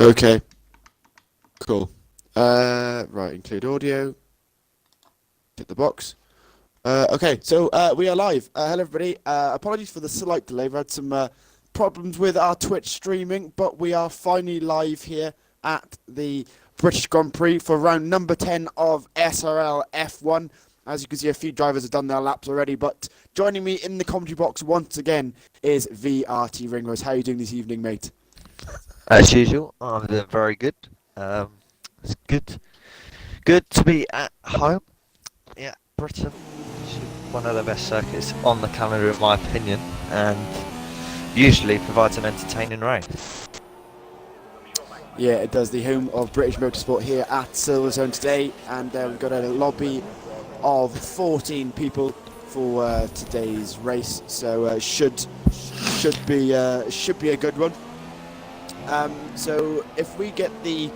Okay, cool. Right, include audio. Tick the box. Okay, so we are live. Hello, everybody. Apologies for the slight delay. We've had some problems with our Twitch streaming, but we are finally live here at the British Grand Prix for round number 10 of SRL F1. As you can see, a few drivers have done their laps already, but joining me in the commentary box once again is VRT Ringrose. How are you doing this evening, mate? As usual, I'm doing very good. It's good to be at home. Yeah, Britain, one of the best circuits on the calendar, in my opinion, and usually provides an entertaining race. Yeah, it does. The home of British motorsport here at Silverstone today, and we've got a lobby of 14 people for today's race, so should be a good one. So if we get the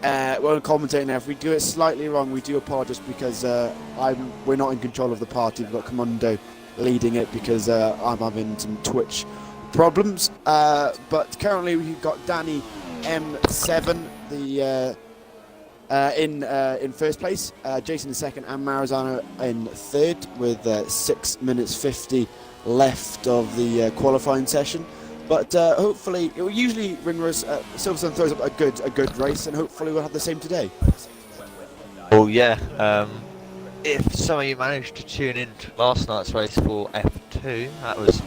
well, commentating now, if we do it slightly wrong, we do apologise because we're not in control of the party. We've got Commando leading it because I'm having some Twitch problems. But currently we've got Danny M7 in first place, Jason in second, and Marizano in third with 6 minutes 50 left of the qualifying session. But hopefully, usually Ringrose Silverstone throws up a good race, and hopefully we'll have the same today. Oh yeah, if some of you managed to tune in to last night's race for F2, that was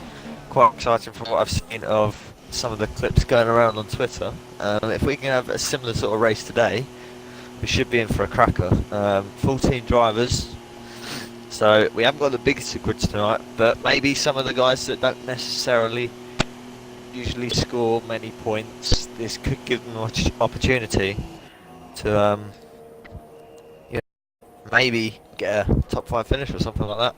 quite exciting from what I've seen of some of the clips going around on Twitter. If we can have a similar sort of race today, we should be in for a cracker. 14 drivers, so we haven't got the biggest grids tonight, but maybe some of the guys that don't necessarily usually score many points, this could give them an opportunity to maybe get a top 5 finish or something like that.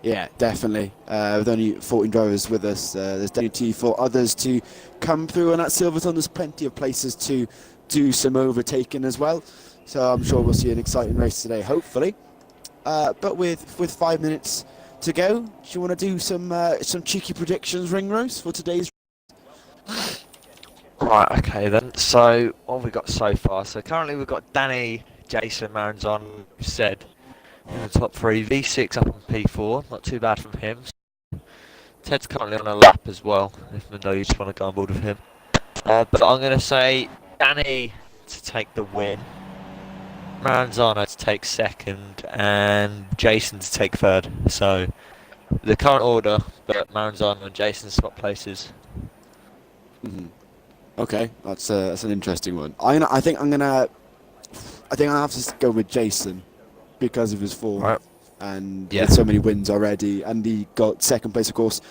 Yeah, definitely. With only 14 drivers with us, there's definitely for others to come through, and at Silverstone there's plenty of places to do some overtaking as well. So I'm sure we'll see an exciting race today, hopefully. But with 5 minutes to go, do you want to do some cheeky predictions, Ringrose, for today's? Right, okay then. So what have we got so far? So currently we've got Danny, Jason, Maranzon, said in the top 3. V6 up on P4, not too bad from him. Ted's currently on a lap as well, even though you just want to go on board with him. But I'm going to say Danny to take the win, Maranzano to take second, and Jason to take third. So the current order, but Maranzano and Jason swap places. Mm-hmm. Okay, that's an interesting one. I think I'm gonna have to go with Jason because of his form, right, and yeah, with so many wins already, and he got second place, of course,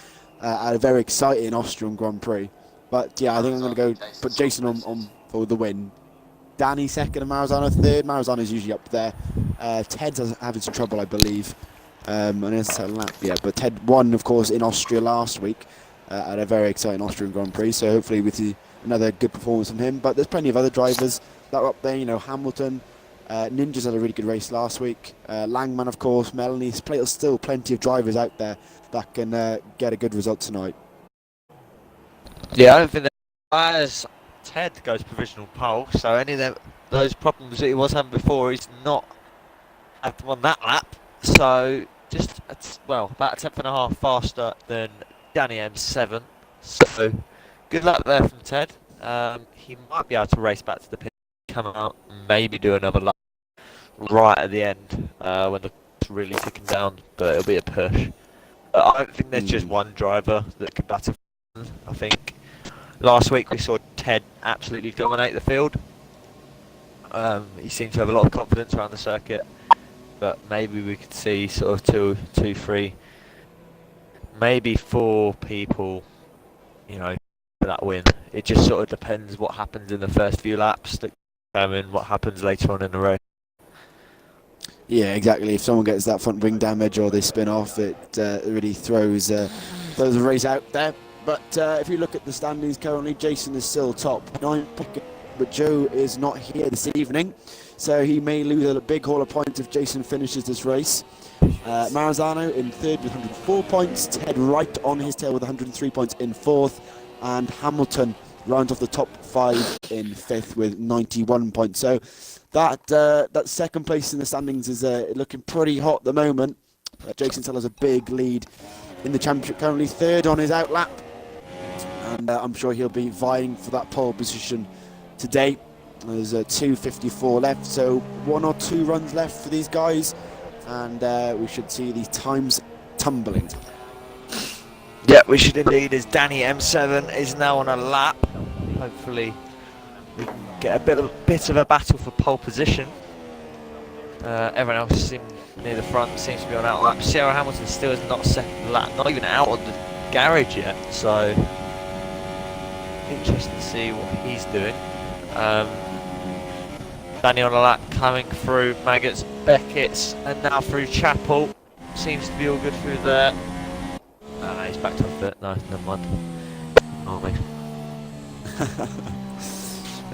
at a very exciting Austrian Grand Prix. But yeah, I think I'm gonna go put Jason on for the win. Danny second and Marizano third. Marizano's usually up there. Ted's having some trouble, I believe. And it's a lap, yeah. But Ted won, of course, in Austria last week at a very exciting Austrian Grand Prix. So hopefully we see another good performance from him. But there's plenty of other drivers that are up there. You know, Hamilton, Ninjas had a really good race last week. Langman, of course, Melanie. There's still plenty of drivers out there that can get a good result tonight. Yeah, I don't think that as Ted goes provisional pole, so any of those problems that he was having before, he's not had them on that lap. So just about a tenth and a half faster than Danny M7. So good luck there from Ted. He might be able to race back to the pit, come out, and maybe do another lap right at the end when the clock's really ticking down. But it'll be a push. I don't think there's just one driver that can battle. I think last week we saw Ted absolutely dominate the field. He seemed to have a lot of confidence around the circuit, but maybe we could see sort of two, 3, maybe 4 people, for that win. It just sort of depends what happens in the first few laps that determine what happens later on in the race. Yeah, exactly. If someone gets that front wing damage or they spin off, it really throws the race out there. But if you look at the standings currently, Jason is still top 9, but Joe is not here this evening, so he may lose a big haul of points if Jason finishes this race. Maranzano in third with 104 points, Ted right on his tail with 103 points in fourth, and Hamilton rounds off the top 5 in 5th with 91 points. So that second place in the standings is looking pretty hot at the moment. Jason still has a big lead in the championship, currently 3rd on his outlap, and I'm sure he'll be vying for that pole position today. There's 2:54 left, so 1 or 2 runs left for these guys, and we should see these times tumbling. Yeah, we should indeed, as Danny M7 is now on a lap. Hopefully we can get a bit of a battle for pole position. Everyone else seems near the front, seems to be on out lap. Sarah Hamilton still is not second lap, not even out on the garage yet, so interesting to see what he's doing. Danny on a lap coming through Maggots, Beckett's, and now through Chapel. Seems to be all good through there. He's backed off it. No, never mind. Oh, me.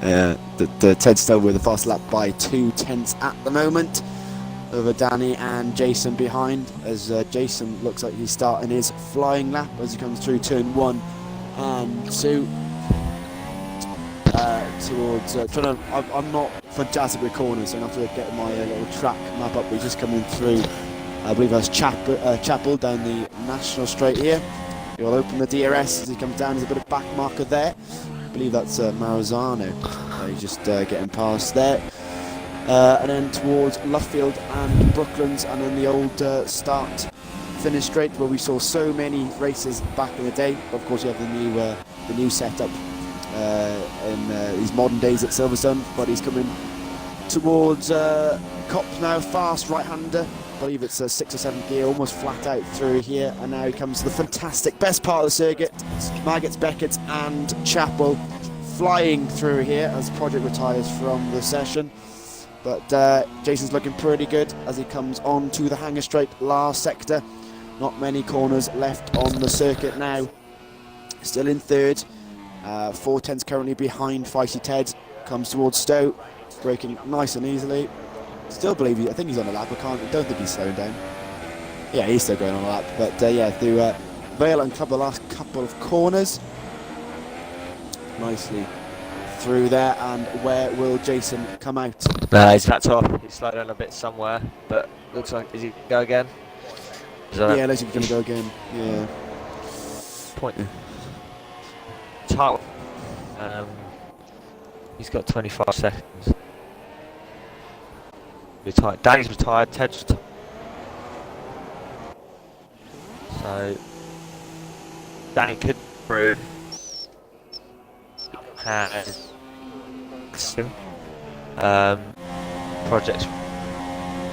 Yeah, the Ted still with a fast lap by 2/10 at the moment over Danny and Jason behind, as Jason looks like he's starting his flying lap as he comes through turn 1 and 2 towards I'm not fantastic with corners, so I'm going to have to get my little track map up. We're just coming through, I believe that's Chapel down the National Straight here. He'll open the DRS as he comes down. There's a bit of back marker there. I believe that's Maranzano. He's just getting past there. And then towards Luffield and Brooklands, and then the old start finish straight where we saw so many races back in the day. Of course, you have the new setup in these modern days at Silverstone, but he's coming towards Cops now, fast right-hander. I believe it's a 6 or 7 gear, almost flat out through here, and now he comes to the fantastic best part of the circuit. Maggots, Beckett and Chapel flying through here as Project retires from the session. But Jason's looking pretty good as he comes on to the hanger straight last sector. Not many corners left on the circuit now. Still in 3rd. 4/10's currently behind Feisty Ted. Comes towards Stowe, braking nice and easily. Still believe I think he's on a lap. I don't think he's slowing down. Yeah, he's still going on a lap. But yeah, through Vale and cover the last couple of corners. Nicely through there, and where will Jason come out? No, he's backed off. He's slowed down a bit somewhere, but looks like, is he go again? Yeah, looks like he's going to go again. Yeah. Point. Tight. He's got 25 seconds. Retired. Danny's retired. Ted's retired. So Danny could prove has Project's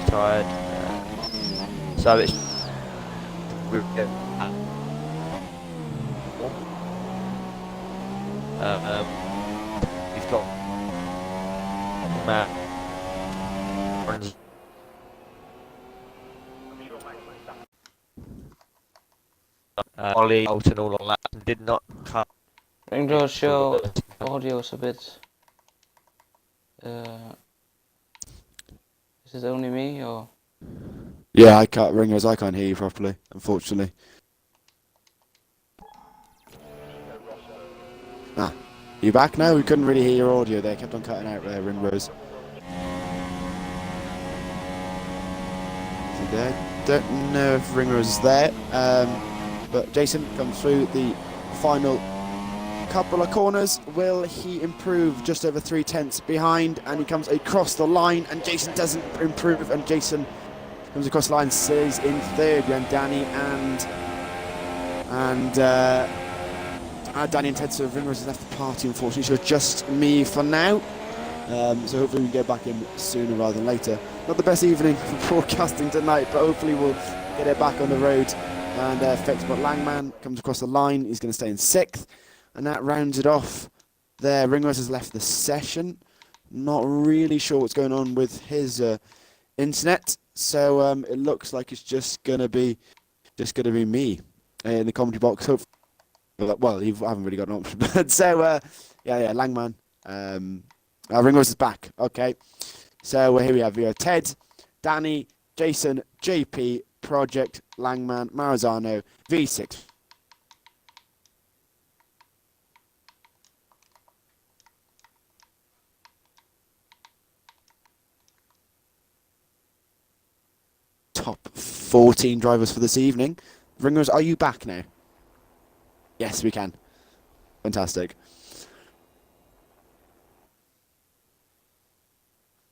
retired. So it's we've got Matt. Ollie Bolton all on that and did not cut. Ringrose, your audio's a bit. Is it only me or? Yeah, I can't Ringers. I can't hear you properly, unfortunately. You back now? We couldn't really hear your audio there. Kept on cutting out there, Ringrose. Is he there? Don't know if Ringrose is there. But Jason comes through the final couple of corners. Will he improve? Just over 3/10 behind, and he comes across the line, and Jason doesn't improve, and Jason comes across the line, stays in 3rd. We have Danny Danny and Ted, so Ringrose has left the party, unfortunately, so just me for now. So hopefully we can get back in sooner rather than later. Not the best evening for broadcasting tonight, but hopefully we'll get it back on the road and fix. But Langman comes across the line, he's going to stay in 6th, and that rounds it off there. Ringrose has left the session. Not really sure what's going on with his internet, so it looks like it's just going to be me in the commentary box. Hopefully. Well, you haven't really got an option, but so yeah, Langman. Ringrose is back. Okay, so here we have Ted, Danny, Jason, JP, Project, Langman, Maranzano, V6. 14 drivers for this evening. Ringers, are you back now? Yes, we can. Fantastic.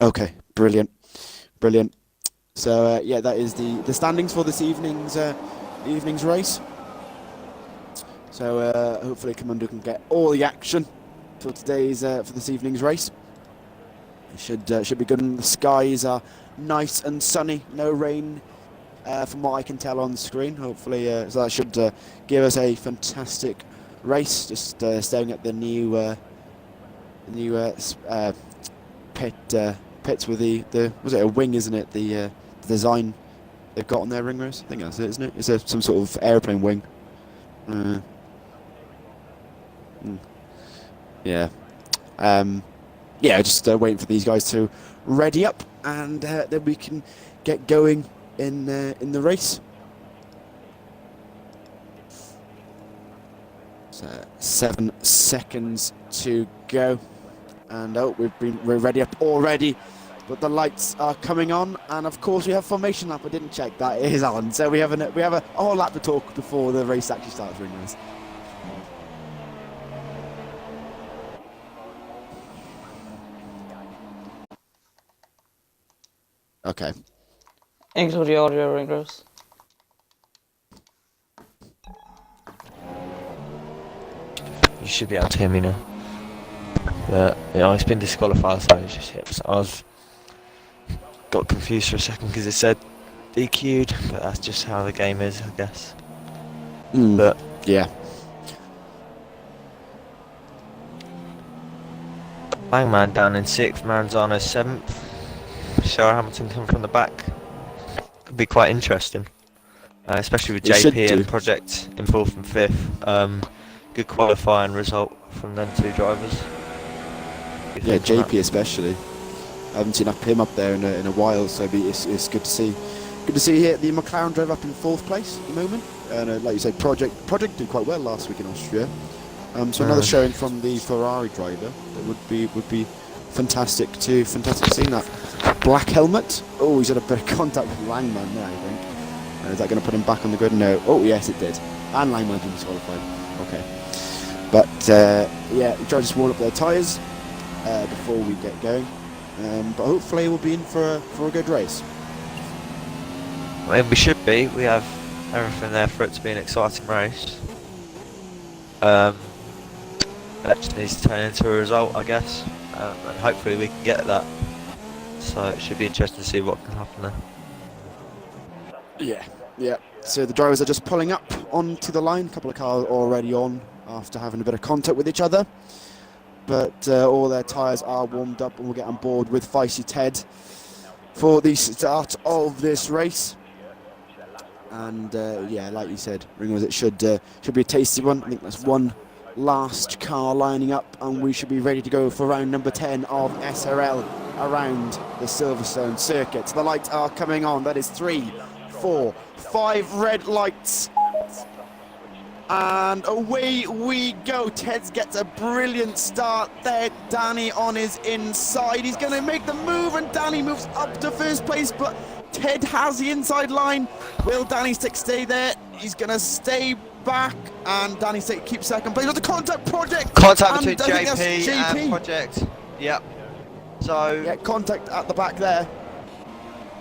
Okay, brilliant. Brilliant. So, yeah, that is the standings for this evening's race. So, hopefully Commando can get all the action for this evening's race. It should be good. And the skies are nice and sunny, no rain, from what I can tell on the screen. Hopefully, so that should give us a fantastic race. Just staring at the new pits with the was it a wing, isn't it? The design they've got on their ring race. I think that's it, isn't it? It's some sort of airplane wing. Yeah. Yeah, just waiting for these guys to ready up, and then we can get going in the race. So 7 seconds to go, and we're ready up already, but the lights are coming on, and of course we have formation lap. I didn't check that it is on, so we have a whole lap to talk before the race actually starts. Ringers. Okay. Include the audio, Ringers. You should be able to hear me now. But yeah, it's been disqualified, so it's just hit. So I got confused for a second because it said DQ'd, but that's just how the game is, I guess. But yeah. Langman down in 6th, Maranzano 7th. Sarah Hamilton coming from the back. Could be quite interesting, especially with JP and Project in 4th and 5th. Good qualifying result from them two drivers. Yeah, JP especially. I haven't seen him up there in a while, so it's good to see. Good to see here the McLaren drive up in 4th place at the moment. And like you say, Project did quite well last week in Austria. So another showing from the Ferrari driver. That would be fantastic seeing that. Black helmet. Oh, he's had a bit of contact with Langman there, I think. Is that going to put him back on the grid? No. Oh, yes, it did. And Langman can be disqualified. Okay. But, yeah, try to just warm up their tyres before we get going. But hopefully we'll be in for a good race. I mean, we should be. We have everything there for it to be an exciting race. That just needs to turn into a result, I guess. And hopefully we can get that. So it should be interesting to see what can happen there. Yeah. So the drivers are just pulling up onto the line. A couple of cars already on after having a bit of contact with each other. But all their tyres are warmed up, and we'll get on board with Feisty Ted for the start of this race. And yeah, like you said, Ringers, it should be a tasty one. I think that's one last car lining up, and we should be ready to go for round number 10 of SRL around the Silverstone circuit. The lights are coming on. That is 3, 4, 5 red lights. And away we go. Ted gets a brilliant start there. Danny on his inside. He's going to make the move, and Danny moves up to first place, but Ted has the inside line. Will Danny stay there? He's going to stay back, and Danny keeps second place. With the contact Project. Contact between JP and Project. Yep. So yeah, contact at the back there.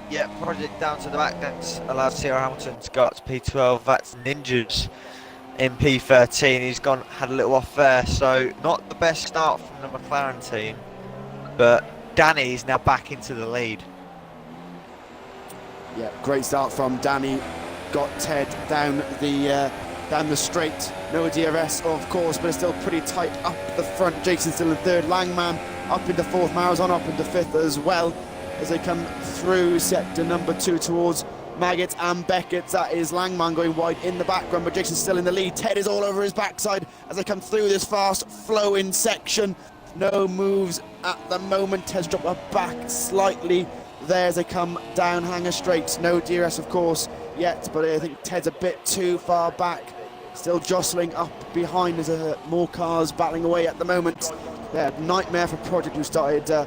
Yeah, Project down to the back. That's allowed Sarah Hamilton to go up to P12. That's Ninjas in P13. He's had a little off there, so not the best start from the McLaren team, but Danny's now back into the lead. Yeah, great start from Danny. Got Ted down the straight. No DRS, of course, but it's still pretty tight up the front. Jason still in 3rd. Langman up into 4th. Marazon up into 5th as well as they come through sector number 2 towards Maggot and Beckett. That is Langman going wide in the background, but Jason's still in the lead. Ted is all over his backside as they come through this fast flowing section. No moves at the moment. Ted's dropped her back slightly there as they come down Hanger Straight. No DRS, of course, yet, but I think Ted's a bit too far back. Still jostling up behind. There's more cars battling away at the moment. Yeah, nightmare for Project, who started I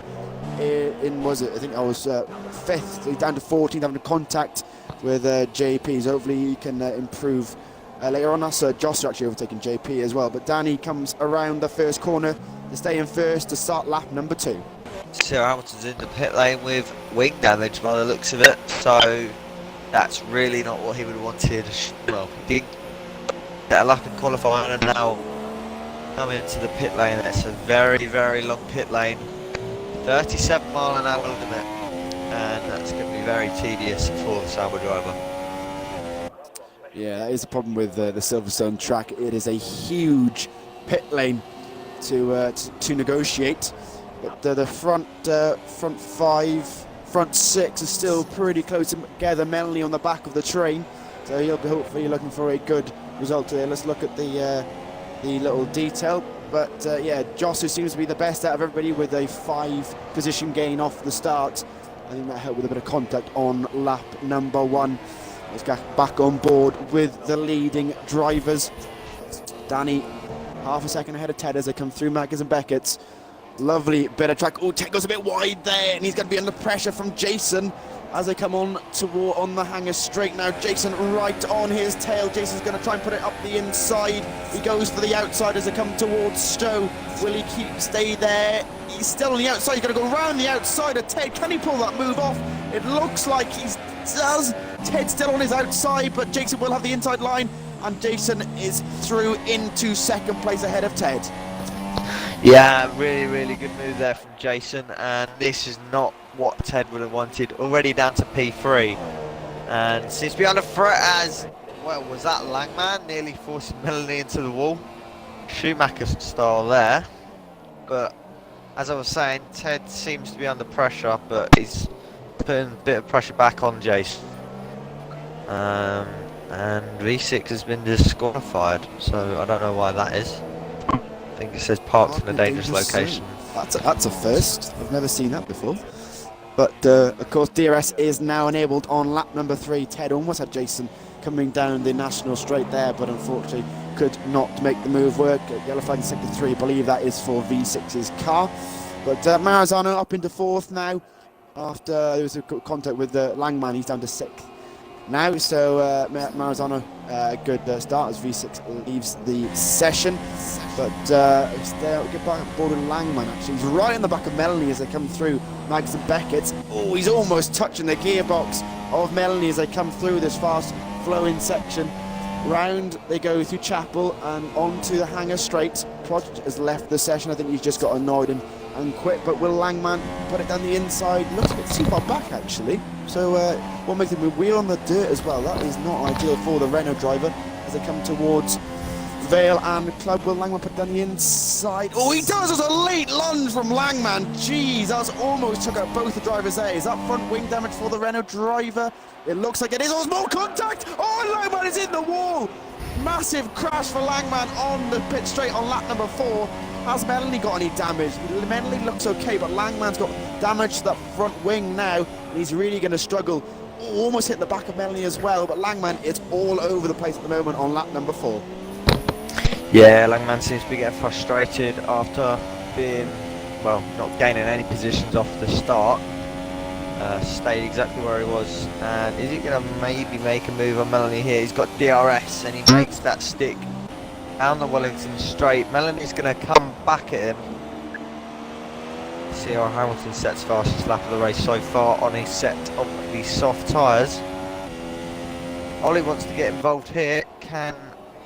think I was 5th, so he's down to 14th, having a contact with JP. So hopefully he can improve later on. That's Joss actually overtaking JP as well. But Danny comes around the first corner to stay in first to start lap number 2. Sir Hamilton's in the pit lane with wing damage by the looks of it, so that's really not what he would have wanted. Well, he didn't get a lap in qualifying and now coming into the pit lane. That's a very, very long pit lane, 37-mile-an-hour limit, and that's going to be very tedious for the Sauber driver. Yeah, that is the problem with the Silverstone track. It is a huge pit lane to negotiate. But the front 5, front 6 are still pretty close together. Melanie on the back of the train, so he'll be hopefully looking for a good result today. Let's look at the little detail. But yeah, Joss, who seems to be the best out of everybody with a 5 position gain off the start. I think that helped with a bit of contact on lap number 1. Let's get back on board with the leading drivers. Danny, half a second ahead of Ted as they come through Maggers and Beckett's. Lovely bit of track. Oh, Ted goes a bit wide there, and he's going to be under pressure from Jason as they come on the hanger straight now. Jason right on his tail. Jason's going to try and put it up the inside. He goes for the outside as they come towards Stowe. Will he stay there? He's still on the outside. He's going to go round the outside of Ted. Can he pull that move off? It looks like he does. Ted's still on his outside, but Jason will have the inside line, and Jason is through into second place ahead of Ted. Yeah, really, really good move there from Jason, and this is not what Ted would have wanted. Already down to P3, and seems to be under threat as, well, was that Langman nearly forcing Melanie into the wall? Schumacher style there, but as I was saying, Ted seems to be under pressure, but he's putting a bit of pressure back on Jason. And V6 has been disqualified, so I don't know why that is. I think it says parked in a dangerous location. That's a first. I've never seen that before. But of course DRS is now enabled on lap number 3. Ted almost had Jason coming down the national straight there, but unfortunately could not make the move work. Yellow flag in sector 3, I believe that is for V6's car. But Maranzano up into 4th now after there was a contact with Langman. He's down to 6th now, so Maranzano good start as V6 leaves the session. But they'll get back on board with Langman actually. He's right in the back of Melanie as they come through Mags and Beckett. Oh, he's almost touching the gearbox of Melanie as they come through this fast flowing section. Round they go through Chapel and onto the hangar straight. Project has left the session. I think he's just got annoyed and quit, but will Langman put it down the inside? Looks a bit too far back actually. So what makes him wheel on the dirt as well? That is not ideal for the Renault driver as they come towards Vale and Club. Will Langman put it down the inside? Oh, he does! There's a late lunge from Langman. Jeez, that was almost took out both the drivers there. Is that front wing damage for the Renault driver? It looks like it is. Oh, there's more contact! Oh, Langman is in the wall! Massive crash for Langman on the pit straight on lap number 4. Has Melanie got any damage? Melanie looks okay, but Langman's got damage to that front wing now, and he's really going to struggle. Oh, almost hit the back of Melanie as well, but Langman is all over the place at the moment on lap number 4. Yeah, Langman seems to be getting frustrated after being, well, not gaining any positions off the start. Stayed exactly where he was, and is he going to maybe make a move on Melanie here? He's got DRS and he makes that stick down the Wellington straight. Melanie's going to come back at him. See how Hamilton sets fastest lap of the race so far on his set of these soft tyres. Ollie wants to get involved here. Can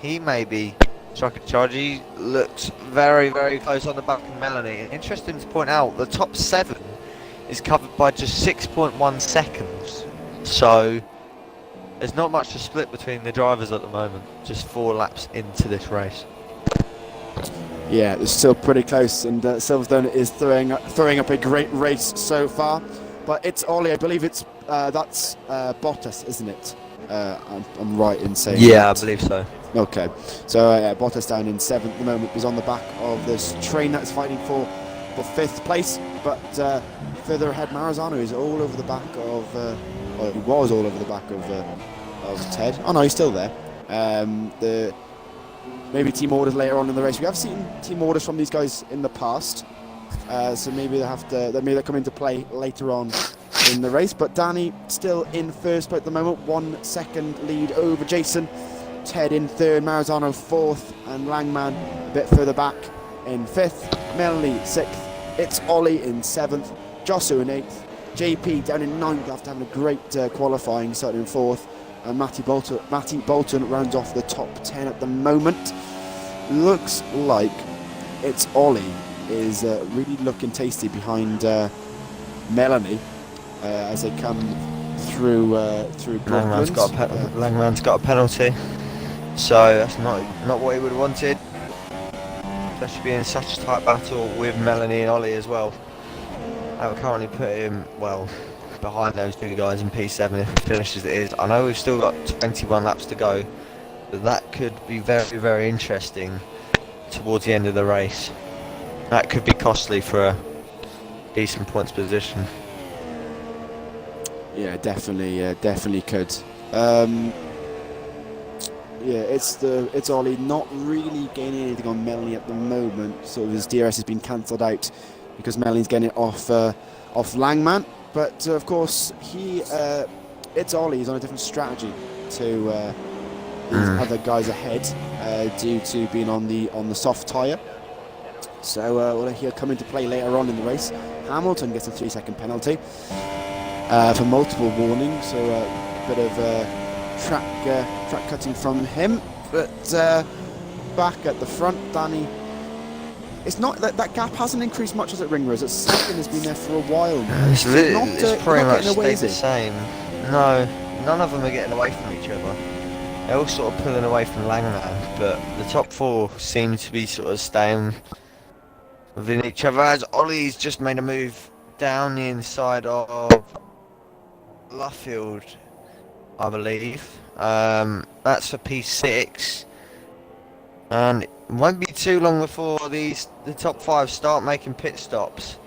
he maybe strike a charge? He looks very, very close on the back of Melanie. Interesting to point out, the top 7 is covered by just 6.1 seconds. So there's not much to split between the drivers at the moment, just 4 laps into this race. Yeah, it's still pretty close, and Silverstone is throwing up a great race so far. But it's Ollie, I believe it's that's Bottas, isn't it? I'm right in saying Yeah, that. I believe so. Okay, so yeah, Bottas down in 7th at the moment. He's on the back of this train that's fighting for 5th place, but further ahead, Maranzano is all over the back of. Well, he was all over the back of Ted. Oh no, he's still there. Maybe team orders later on in the race. We have seen team orders from these guys in the past, so maybe they'll come into play later on in the race, but Danny still in first at the moment, 1 second lead over Jason. Ted in third, Marzano fourth, and Langman a bit further back in fifth. Melanie sixth. It's Ollie in seventh, Josu in eighth, JP down in ninth after having a great qualifying, starting in fourth, and Matty Bolton rounds off the top 10 at the moment. Looks like it's Ollie is really looking tasty behind Melanie as they come through Brooklands. Langman's got a penalty, so that's not what he would have wanted. Especially being in such a tight battle with Melanie and Ollie as well. That would currently put him, well, behind those two guys in P7 if he finishes it is. I know we've still got 21 laps to go, but that could be very, very interesting towards the end of the race. That could be costly for a decent points position. Yeah, definitely could. Yeah, it's Ollie not really gaining anything on Melanie at the moment. So his DRS has been cancelled out because Melanie's getting it off Langman. But of course it's Ollie. He's on a different strategy to these other guys ahead due to being on the soft tyre. So he'll come into play later on in the race. Hamilton gets a 3-second penalty for multiple warnings. So a bit of track cutting from him, but back at the front, Danny. It's not that gap hasn't increased much as at Ring Rose. It's second has been there for a while now. It's pretty much stayed the same. No, none of them are getting away from each other. They're all sort of pulling away from Langman, but the top four seem to be sort of staying within each other. As Ollie's just made a move down the inside of Luffield, I believe. That's for P6, and it won't be too long before the top 5 start making pit stops,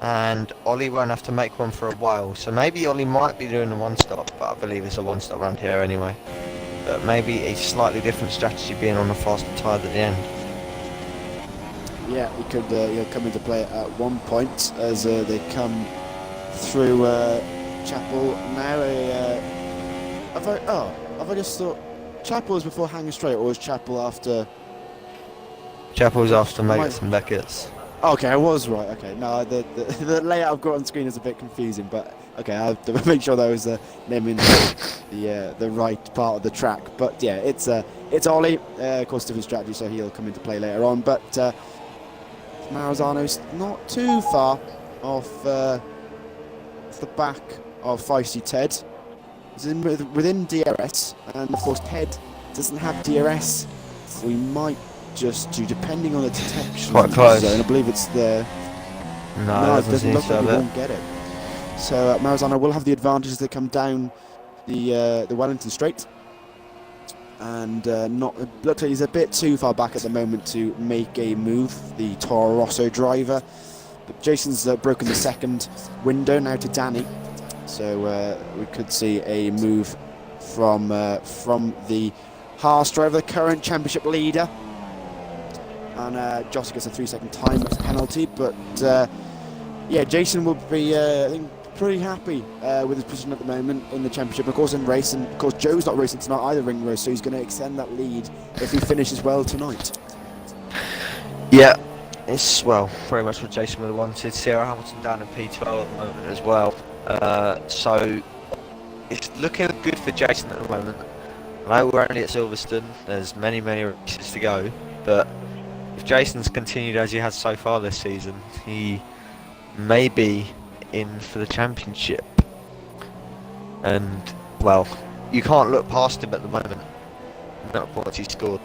and Ollie won't have to make one for a while. So maybe Ollie might be doing a 1-stop, but I believe it's a 1-stop around here anyway. But maybe a slightly different strategy being on the faster tyre at the end. Yeah, he could come into play at one point as they come through Chapel now. Have I just thought Chapel was before Hanging Straight, or was Chapel after? Chapel's after Megas and Beckett's. Okay, I was right. Okay, no, the layout I've got on screen is a bit confusing, but okay, I have to make sure that I was naming the right part of the track. But yeah, it's Ollie, of course, different strategy, so he'll come into play later on. But Maranzano's not too far off the back of Feisty Ted. He's within DRS, and of course Ted doesn't have DRS. So we might just do, depending on the detection quite close zone. I believe it's there. No, it doesn't look like we won't get it. So Maranzano will have the advantage as they come down the Wellington Straight, and looks like he's a bit too far back at the moment to make a move, the Toro Rosso driver. But Jason's broken the second window now to Danny, so we could see a move from the Haas driver, the current championship leader. And Jossie gets a 3-second time penalty, but yeah, Jason will be I think pretty happy with his position at the moment in the championship, of course in race, and of course Joe's not racing tonight either, Ring Race, so he's going to extend that lead if he finishes well tonight. Yeah, it's very much what Jason would have wanted. Sarah Hamilton down in P12 at the moment as well, so it's looking good for Jason at the moment. I know we're only at Silverstone, there's many races to go, but if Jason's continued as he has so far this season, he may be in for the championship. And, well, you can't look past him at the moment. Not what he scored.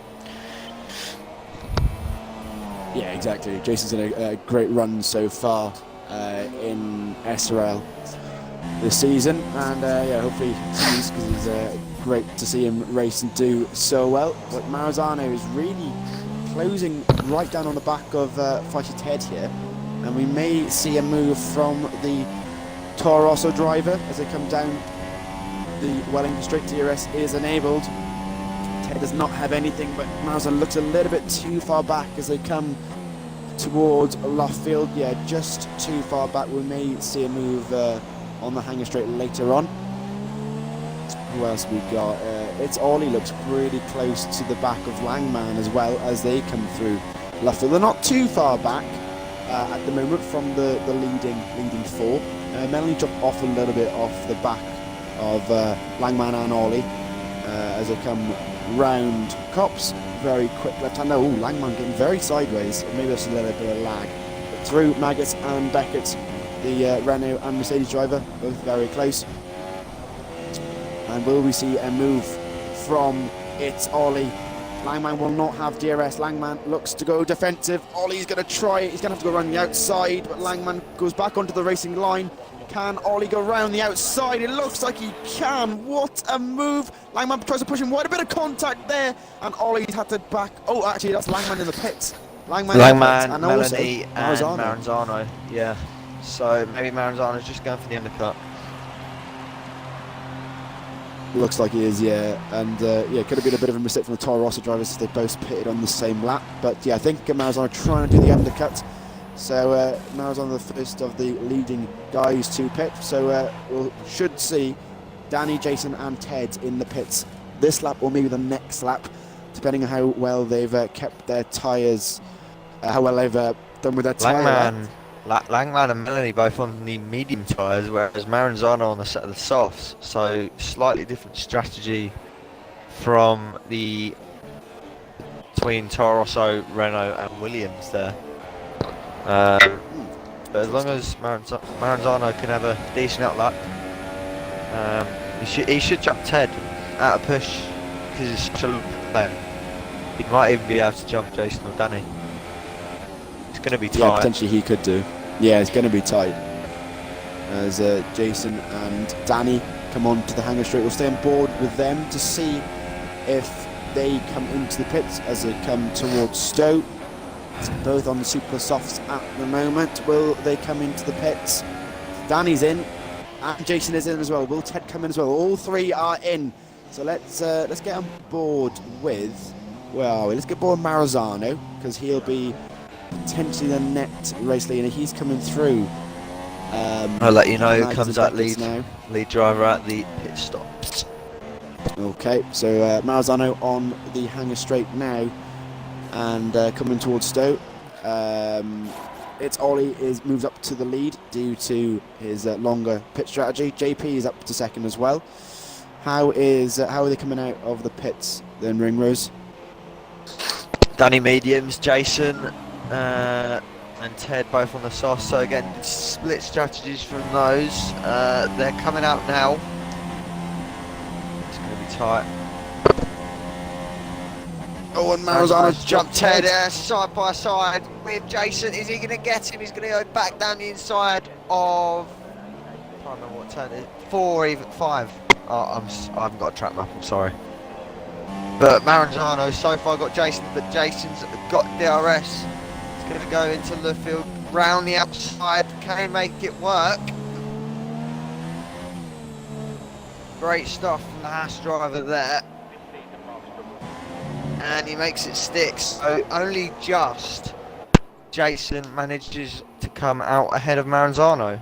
Yeah, exactly. Jason's in a great run so far in SRL this season, and yeah, hopefully he continues, because it's great to see him race and do so well. But Maranzano is really closing right down on the back of Feisty Ted here, and we may see a move from the Toro Rosso driver as they come down the Wellington Straight. DRS is enabled. Ted does not have anything, but Maranzano looks a little bit too far back as they come towards Luffield. Yeah, just too far back. We may see a move on the hanger straight later on. Who else we got? It's Ollie looks really close to the back of Langman as well as they come through Luffield. They're not too far back at the moment from the leading four. Melanie dropped off a little bit off the back of Langman and Ollie as they come round Cops. Very quick left-hander. Oh, Langman getting very sideways. Maybe that's a little bit of lag. But through Maggots and Beckett, the Renault and Mercedes driver, both very close. And will we see a move from It's Ollie? Langman will not have DRS. Langman looks to go defensive. Ollie's going to try it. He's going to have to go around the outside, but Langman goes back onto the racing line. Can Ollie go round the outside? It looks like he can. What a move. Langman tries to push him wide. A bit of contact there. And Ollie's had to back. Oh, actually, that's Langman in the pits. Langman, Melanie, and Maranzano. Maranzano. Yeah. So maybe Maranzano's just going for the undercut. Looks like he is, yeah. And yeah, could have been a bit of a mistake from the Toro Rosso drivers. They both pitted on the same lap. But yeah, I think Maranzano trying to do the undercut. So Maranzano the first of the leading guys to pit. So we should see Danny, Jason and Ted in the pits this lap or maybe the next lap, depending on how well they've kept their tyres, how well they've done with their tyre. Langman and Melanie both on the medium tyres, whereas Maranzano on the set of the softs. So slightly different strategy from between Toro Rosso, Renault and Williams there. But as long as Maranzano can have a decent outlap, he should jump Ted out of push because he's such a low player. He might even be able to jump Jason or Danny. It's going to be tight. Yeah, potentially he could do. Yeah, it's going to be tight. As Jason and Danny come on to the hanger straight. We'll stay on board with them to see if they come into the pits as they come towards Stowe. It's both on the super softs at the moment. Will they come into the pits? Danny's in and Jason is in as well. Will Ted come in as well? All three are in. So let's get on board with, where are we? Let's get aboard Maranzano because he'll be potentially the net race leader. He's coming through. I'll let you know who comes out lead driver at the pit stop. Okay, so Maranzano on the hanger straight now and coming towards Stowe. It's Ollie moves up to the lead due to his longer pit strategy. JP is up to second as well. How are they coming out of the pits then, Ringrose? Danny mediums, Jason and Ted both on the soft. So again, split strategies from those. They're coming out now. It's going to be tight. Oh, and Maranzano jumped Ted side by side with Jason. Is he going to get him? He's going to go back down the inside of, I can't remember what turn it is, 4, even 5. Oh, I haven't got a track map, I'm sorry. But Maranzano so far got Jason, but Jason's got DRS. He's going to go into Luffield, round the outside. Can he make it work? Great stuff from the Haas driver there. And he makes it stick, so only just Jason manages to come out ahead of Maranzano.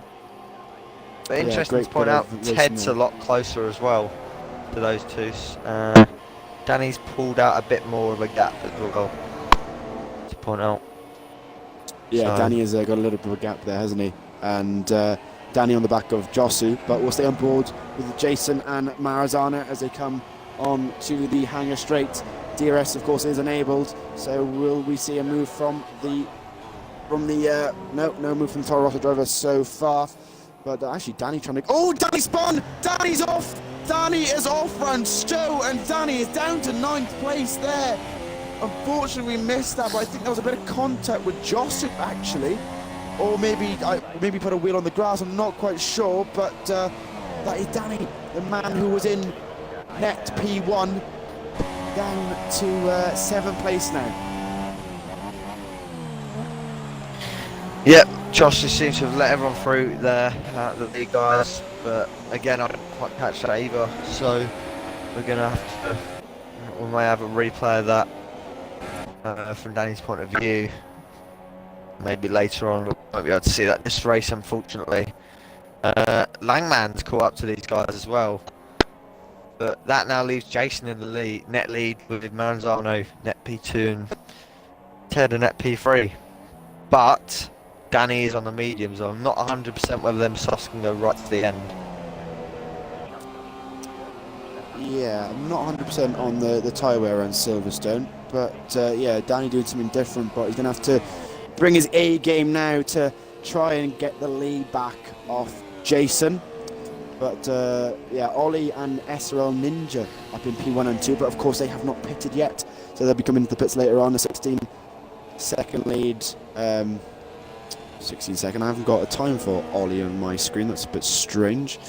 But interesting to point out, Ted's a lot closer as well to those two. Danny's pulled out a bit more of a gap as well, to point out. Yeah, so Danny has got a little bit of a gap there, hasn't he? And Danny on the back of Josu, but we'll stay on board with Jason and Maranzano as they come on to the hanger straight. DRS of course is enabled, so will we see a move from the no move from the Toro Rosso driver so far, but actually Danny trying to, oh, Danny spun, Danny's off, Danny is off round Stowe and Danny is down to 9th place there. Unfortunately we missed that, but I think there was a bit of contact with Josip actually, or maybe put a wheel on the grass, I'm not quite sure, but that is Danny, the man who was in net P1, down to 7th place now. Yep, Josh just seems to have let everyone through there, the lead guys, but again I didn't quite catch that either, so we're going to have to, we may have a replay of that from Danny's point of view, maybe later on we won't be able to see that this race unfortunately, Langman's caught up to these guys as well. But that now leaves Jason in the net lead with Maranzano, net P2 and Ted a net P3. But Danny is on the medium, so I'm not 100% whether them softs can go right to the end. Yeah, I'm not 100% on the tyre wear on Silverstone, but yeah, Danny doing something different, but he's going to have to bring his A game now to try and get the lead back off Jason. But yeah, Ollie and SRL Ninja up in P1 and 2, but of course they have not pitted yet, so they'll be coming to the pits later on. A 16-second lead. 16 second. I haven't got a time for Ollie on my screen. That's a bit strange.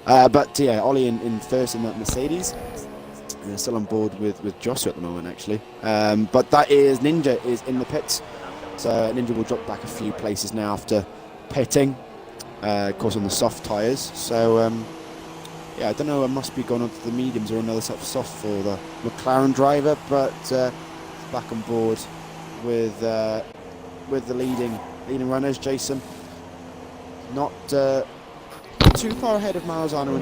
But yeah, Ollie in first in that Mercedes. Still on board with Joshua at the moment, actually. But that is Ninja is in the pits. So Ninja will drop back a few places now after pitting. Of course, on the soft tyres. So yeah, I don't know. I must be going on to the mediums or another set of soft for the McLaren driver, but back on board with the leading runners. Jason not too far ahead of Maranzano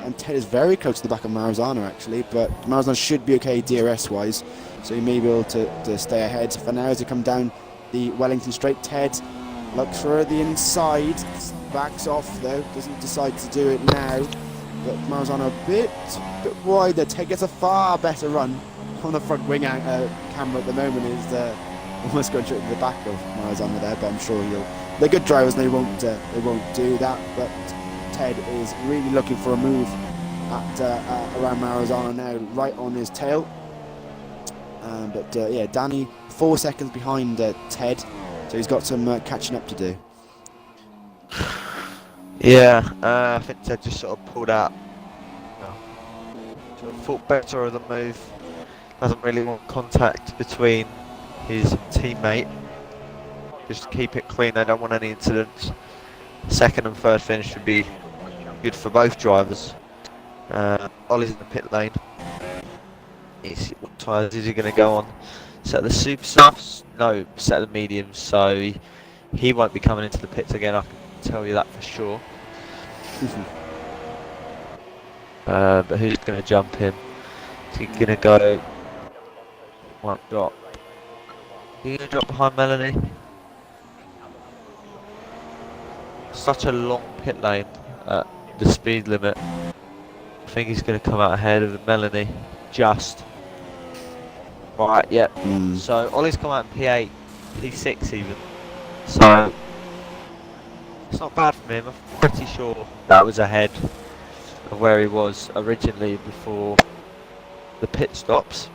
and Ted is very close to the back of Maranzano actually, but Maranzano should be okay DRS wise, so he may be able to stay ahead. For now, as they come down the Wellington straight, Ted looks for the inside, backs off though, doesn't decide to do it now, but Maranzano a bit wider. Ted gets a far better run on the front wing camera at the moment. Is almost going straight to the back of Maranzano there, but I'm sure they're good drivers and they won't do that. But Ted is really looking for a move at around Maranzano now, right on his tail. But yeah, Danny 4 seconds behind Ted, so he's got some catching up to do. Yeah, I think Ted just sort of pulled out. Sort of thought better of the move. Doesn't really want contact between his teammate. Just keep it clean. They don't want any incidents. Second and third finish would be good for both drivers. Ollie's in the pit lane. What tyres is he going to go on? Set of the super softs? No, set of the mediums. So he won't be coming into the pits again. I can tell you that for sure. But who's going to jump in? Is he going to go one drop? Are you going to drop behind Melanie? Such a long pit lane at the speed limit. I think he's going to come out ahead of Melanie. Just. Right, yep. So Ollie's come out in P8, P6 even. So it's not bad from him. I'm pretty sure that was ahead of where he was originally before the pit stops.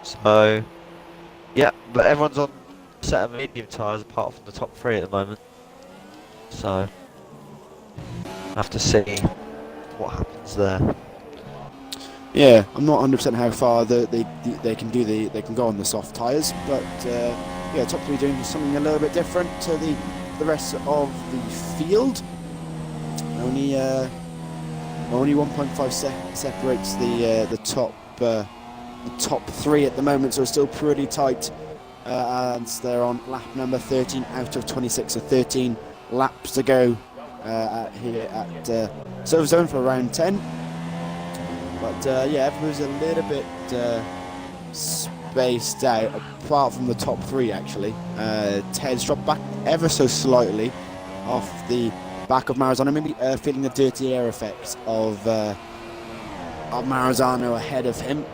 So yeah, but everyone's on a set of medium tyres apart from the top three at the moment. So I have to see what happens there. Yeah, I'm not 100% how far they can do they can go on the soft tyres, but yeah, top three doing something a little bit different to the rest of the field. Only 1.5 separates the top three at the moment, so it's still pretty tight. And they're on lap number 13 out of 26, so 13 laps to go here at Silverstone for round 10. But yeah, everyone's a little bit spaced out, apart from the top three actually. Ted's dropped back ever so slightly off the back of Maranzano, maybe feeling the dirty air effects of Maranzano ahead of him.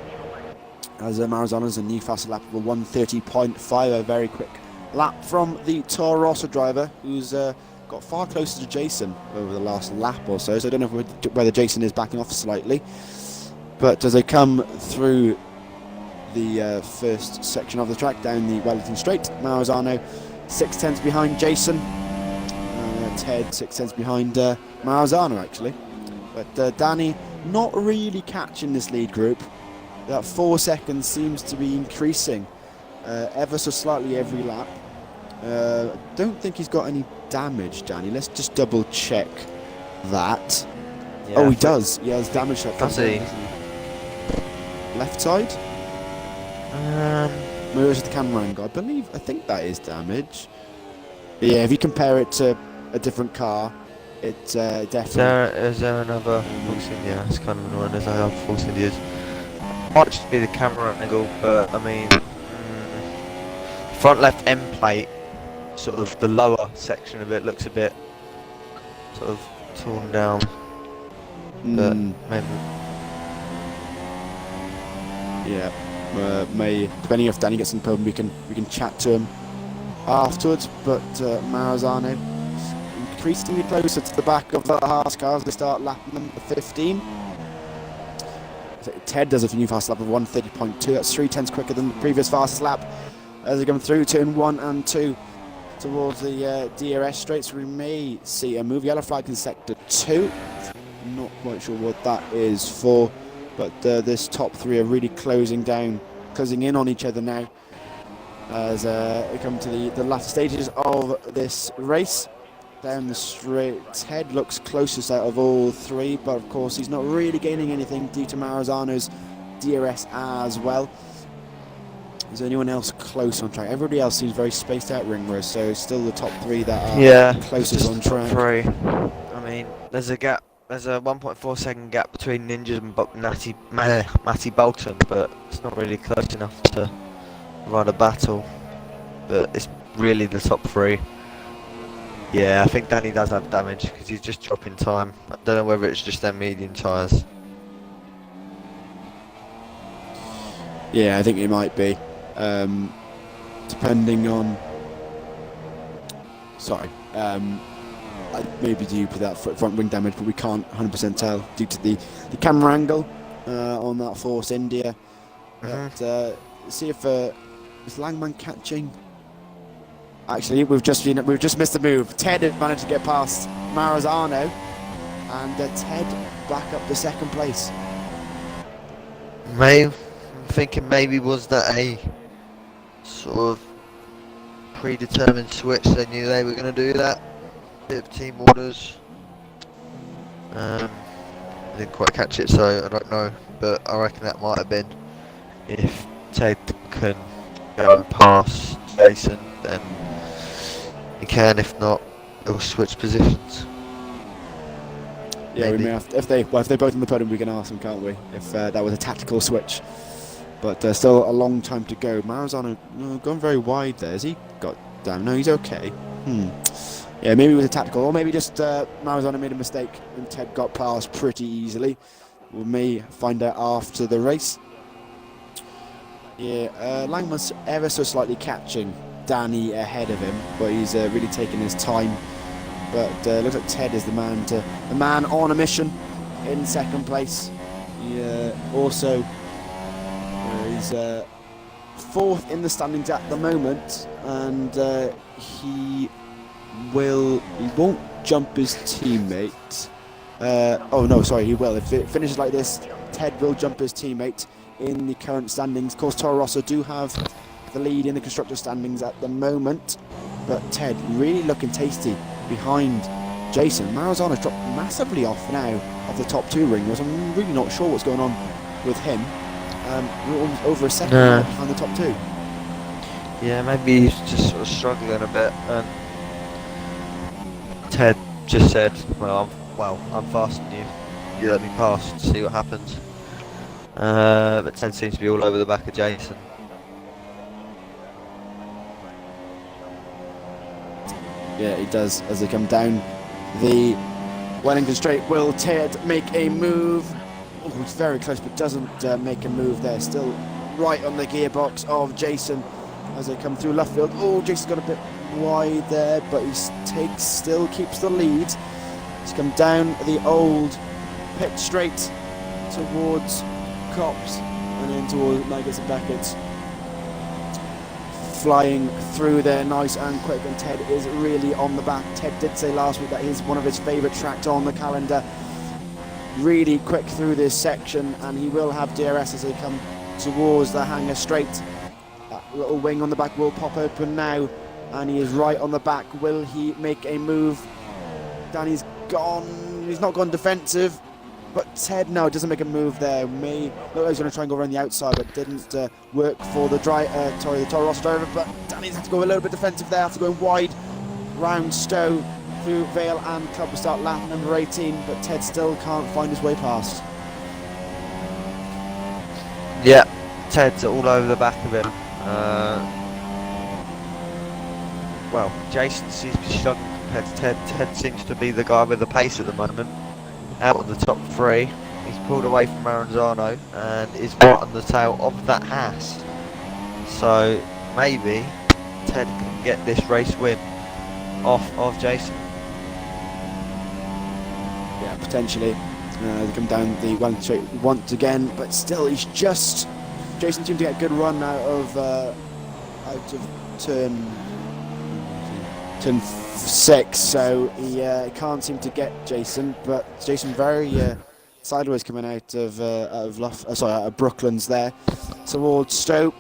As Maranzano's a new fastest lap of a 1:30.5, a very quick lap from the Toro Rosso driver, who's got far closer to Jason over the last lap or so. So I don't know whether Jason is backing off slightly. But as they come through the first section of the track down the Wellington Straight, Maranzano 6/10 behind Jason. Ted 6/10 behind Maranzano actually. But Danny not really catching this lead group. That 4 seconds seems to be increasing ever so slightly every lap. Don't think he's got any damage, Danny. Let's just double check that. Yeah, oh, he does. He has damage. Does he? Left side? Maybe it's the camera angle. I think that is damage. But yeah, if you compare it to a different car, It's Is definitely. there another Force India? It's kind of annoying as I have Force Indias. Might just be the camera angle, but I mean, front left end plate, sort of the lower section of it looks a bit sort of torn down, but Mm, maybe. yeah. May depending if Danny gets in the pub, we can chat to him afterwards. But Maranzano increasingly closer to the back of the Haas cars. They start lap number 15. Ted does a new fast lap of 1:30.2. That's 3/10 quicker than the previous fastest lap. As they come through turn 1 and 2 towards the DRS straights, we may see a move. Yellow flag in sector 2. I'm not quite sure what that is for, but this top 3 are really closing in on each other now as we come to the latter stages of this race. Down the straight, Ted looks closest out of all 3, but of course he's not really gaining anything due to Maranzano's DRS as well. Is there anyone else close on track? Everybody else seems very spaced out, Ringworth, so still the top 3 that are closest on track. 3. I mean, there's a gap. There's a 1.4 second gap between Ninjas and Matty Bolton, but it's not really close enough to run a battle. But it's really the top 3. Yeah, I think Danny does have damage because he's just dropping time. I don't know whether it's just their medium tyres. Yeah, I think it might be. Depending on... Sorry. Maybe due to that front wing damage, but we can't 100% tell due to the camera angle on that Force India. But, see if is Langman catching? Actually, we've just missed the move. Ted had managed to get past Maranzano, and Ted back up to 2nd place. I'm thinking maybe was that a sort of predetermined switch? They knew they were going to do that. Bit of team orders. I didn't quite catch it, so I don't know. But I reckon that might have been if Ted can go past Jason, then he can. If not, they'll switch positions. Yeah, Maybe. we may have to, if they're both on the podium, we can ask them, can't we? If that was a tactical switch. But still a long time to go. Maranzano gone very wide there. Has he got down? No, he's okay. Yeah, maybe it was a tactical, or maybe just Maranzano made a mistake and Ted got past pretty easily. We may find out after the race. Yeah, Langman's ever so slightly catching Danny ahead of him, but he's really taking his time. But looks like Ted is the man on a mission in 2nd place. He also is 4th in the standings at the moment, and he won't jump his teammate. Oh no, sorry, he will. If it finishes like this, Ted will jump his teammate in the current standings. Of course, Toro Rosso do have the lead in the constructor standings at the moment, but Ted really looking tasty behind Jason. Maranzano's dropped massively off now of the top 2 ringers. I'm really not sure what's going on with him. We're almost over a second behind the top 2. Yeah, maybe he's just sort of struggling a bit, and Ted just said, "Well, I'm faster than you. You let me pass. See what happens." But Ted seems to be all over the back of Jason. Yeah, he does as they come down the Wellington Straight. Will Ted make a move? Oh, he's very close, but doesn't make a move there. Still right on the gearbox of Jason as they come through left field. Oh, Jason's got a bit wide there, but he still keeps the lead. He's come down the old pit straight towards Cops and then towards Nuggets and Beckett's. Flying through there nice and quick, and Ted is really on the back. Ted did say last week that is one of his favourite tracks on the calendar. Really quick through this section, and he will have DRS as they come towards the hangar straight. That little wing on the back will pop open now, and he is right on the back. Will he make a move? Danny's gone. He's not gone defensive, but Ted doesn't make a move there. May look like he's going to try and go around the outside, but didn't work for the Toro Rosso driver. But Danny's had to go a little bit defensive there after going wide round Stowe through Vale and Club to start lap number 18, but Ted still can't find his way past. Yeah, Ted's all over the back of him. Well, Jason seems to be struggling compared to Ted. Ted seems to be the guy with the pace at the moment. Out of the top three, he's pulled away from Maranzano and is right on the tail of that Haas. So maybe Ted can get this race win off of Jason. Yeah, potentially. They come down the Wellington straight once again, but still, he's just. Jason seemed to get a good run out of turn 6, so he can't seem to get Jason. But Jason very sideways coming out of Brooklands there towards Stowe,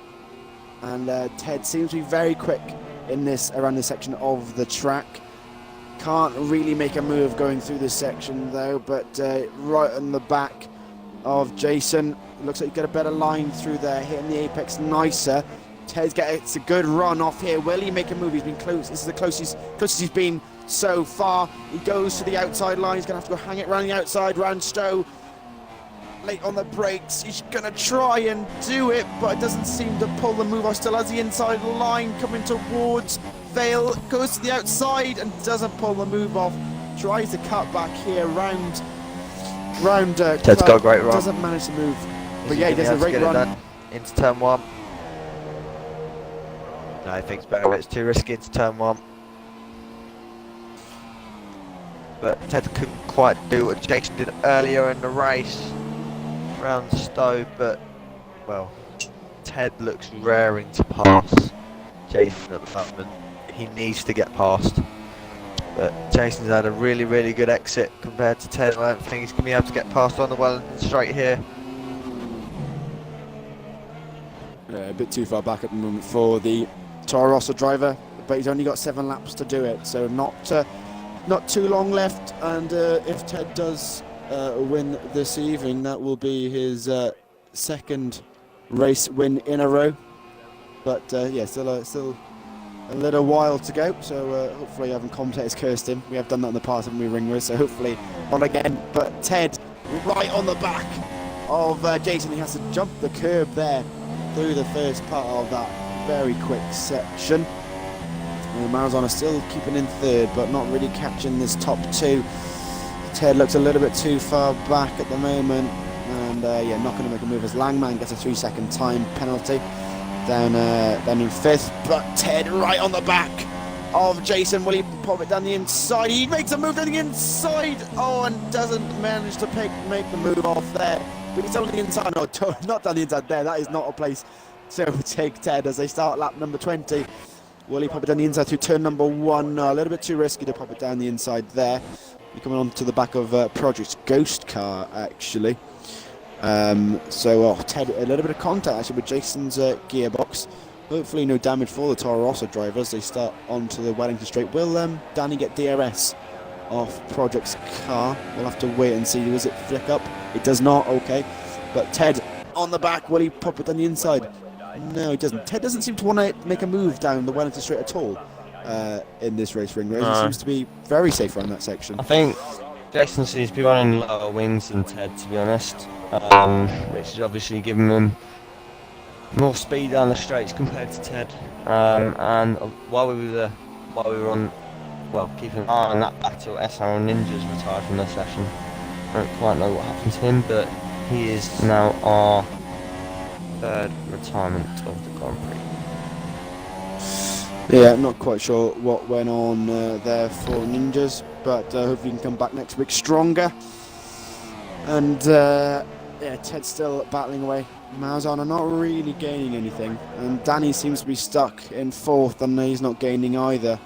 and Ted seems to be very quick in around this section of the track. Can't really make a move going through this section though, but right on the back of Jason, looks like he's got a better line through there, hitting the apex nicer. Ted's it's a good run off here. Will he make a move? He's been close. This is the closest he's been so far. He goes to the outside line. He's going to have to go hang it around the outside, round Stowe. Late on the brakes. He's going to try and do it, but it doesn't seem to pull the move off. Still has the inside line coming towards Vale. Goes to the outside and doesn't pull the move off. Tries to cut back here round. Ted's got a great run. Doesn't manage to move. But yeah, he does a great run. Into turn 1. No, I think it's better, but it's too risky into turn 1. But Ted couldn't quite do what Jason did earlier in the race around Stowe, but well, Ted looks raring to pass Jason at the moment. He needs to get past. But Jason's had a really, really good exit compared to Ted. I don't think he's going to be able to get past on the Wellington straight here. Yeah, a bit too far back at the moment for the Toro Rosso driver, but he's only got 7 laps to do it, so not too long left. And if Ted does win this evening, that will be his second race win in a row. But yeah, still a little while to go, so hopefully I haven't commentators cursed him. We have done that in the past, haven't we, Ringers? So hopefully not again. But Ted right on the back of Jason. He has to jump the curb there through the first part of that very quick section. And Maranzano still keeping in third, but not really catching this top 2. Ted looks a little bit too far back at the moment, and yeah, not going to make a move as Langman gets a 3-second time penalty. Down in 5th, but Ted right on the back of Jason. Will he pop it down the inside? He makes a move down the inside. Oh, and doesn't manage to make the move off there. But he's on the inside. No, not down the inside there. That is not a place to take Ted as they start lap number 20. Will he pop it down the inside through turn number 1? No, a little bit too risky to pop it down the inside there. You're coming on to the back of Project's Ghost car, actually. So Ted, a little bit of contact actually with Jason's gearbox. Hopefully no damage for the Toro Rosso drivers. They start onto the Wellington straight. Will Danny get DRS off Project's car? We'll have to wait and see. Does it flick up? It does not. Okay, but Ted on the back. Will he pop it on the inside? No, he doesn't. Ted doesn't seem to want to make a move down the Wellington straight at all in this race, Ring Race. He seems to be very safe around that section. I think Jason seems to be running lower wings than Ted, to be honest, which is obviously giving him more speed down the straights compared to Ted. And while we were on, well, keeping an eye on that battle, SRL Ninjas retired from the session. I don't quite know what happened to him, but he is now our 3rd retirement of the Grand Prix. Yeah, not quite sure what went on there for Ninjas, but hopefully he can come back next week stronger. And yeah, Ted's still battling away. Maranzano not really gaining anything, and Danny seems to be stuck in 4th, and he's not gaining either.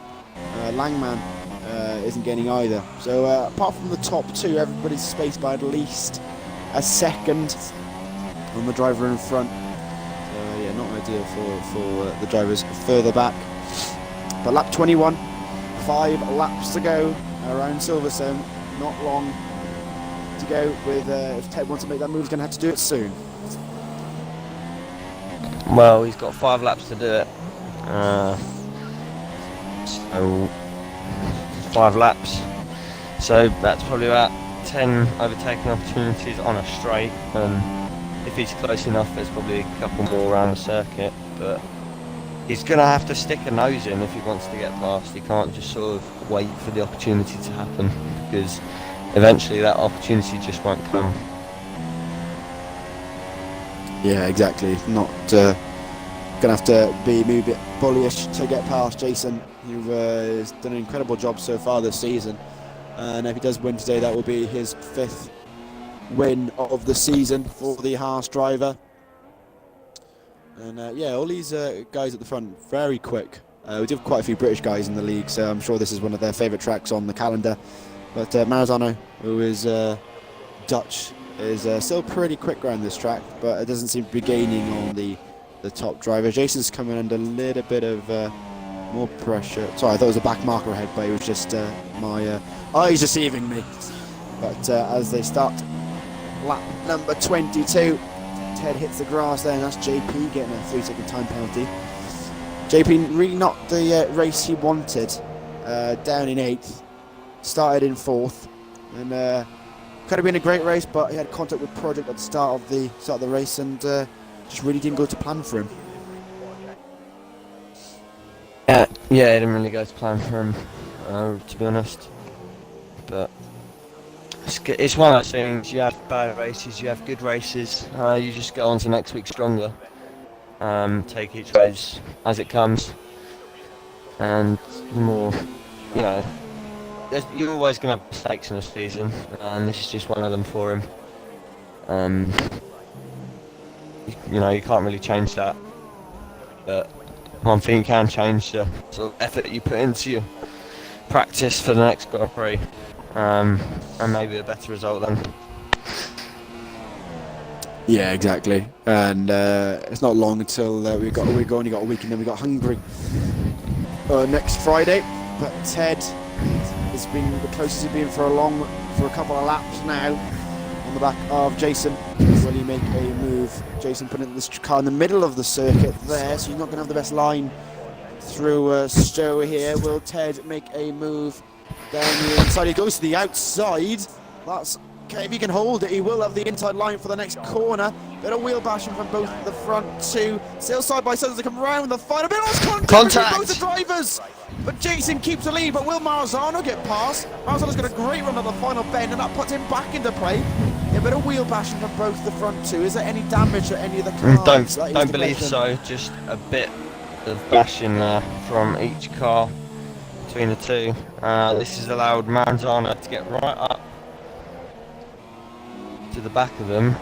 Langman isn't gaining either. So apart from the top 2, everybody's spaced by at least a second on the driver in front. So yeah, not ideal for the drivers further back. But lap 21, 5 laps to go around Silverstone. Not long to go. With if Ted wants to make that move, he's going to have to do it soon. Well, he's got 5 laps to do it. So 5 laps. So that's probably about 10 overtaking opportunities on a straight, and if he's close enough there's probably a couple more around the circuit, but he's going to have to stick a nose in if he wants to get past. He can't just sort of wait for the opportunity to happen, because eventually that opportunity just won't come. Yeah, exactly. Not gonna have to be a bit bullyish to get past Jason, who has done an incredible job so far this season. And if he does win today, that will be his 5th win of the season for the Haas driver. And yeah, all these guys at the front, very quick. We do have quite a few British guys in the league, so I'm sure this is one of their favourite tracks on the calendar. But Maranzano, who is Dutch, is still pretty quick around this track, but it doesn't seem to be gaining on the top driver. Jason's coming under a little bit of more pressure. Sorry, I thought it was a back marker ahead, but it was just my eyes deceiving me. But as they start lap number 22, Ted hits the grass there, and that's JP getting a 3-second time penalty. JP really not the race he wanted. Down in 8th, started in 4th, and could have been a great race, but he had contact with Project at the start of the race, and just really didn't go to plan for him. Yeah, it didn't really go to plan for him, to be honest. But it's one of those things. You have bad races, you have good races. You just go on to next week stronger. Take each race as it comes, and more, you know. You're always going to have mistakes in a season, and this is just one of them for him. You know, you can't really change that, but one thing you can change, the sort of effort you put into your practice for the next Grand Prix, and maybe a better result then. Yeah, exactly. And it's not long until we've only got a week, and then we got Hungary next Friday. But Ted has been the closest he's been for a couple of laps now, on the back of Jason. Will he make a move? Jason putting this car in the middle of the circuit there, so he's not going to have the best line through Stowe here. Will Ted make a move down the inside? He goes to the outside. That's okay. If he can hold it, he will have the inside line for the next corner. Bit of wheel bashing from both the front two. Still side by side as they come round the final bit. Contact between both the drivers. But Jason keeps the lead, but will Maranzano get past? Maranzano's got a great run at the final bend, and that puts him back into play. A bit of wheel bashing from both the front two. Is there any damage to any of the cars? Don't believe so. Just a bit of bashing from each car between the two. This has allowed Maranzano to get right up to the back of them.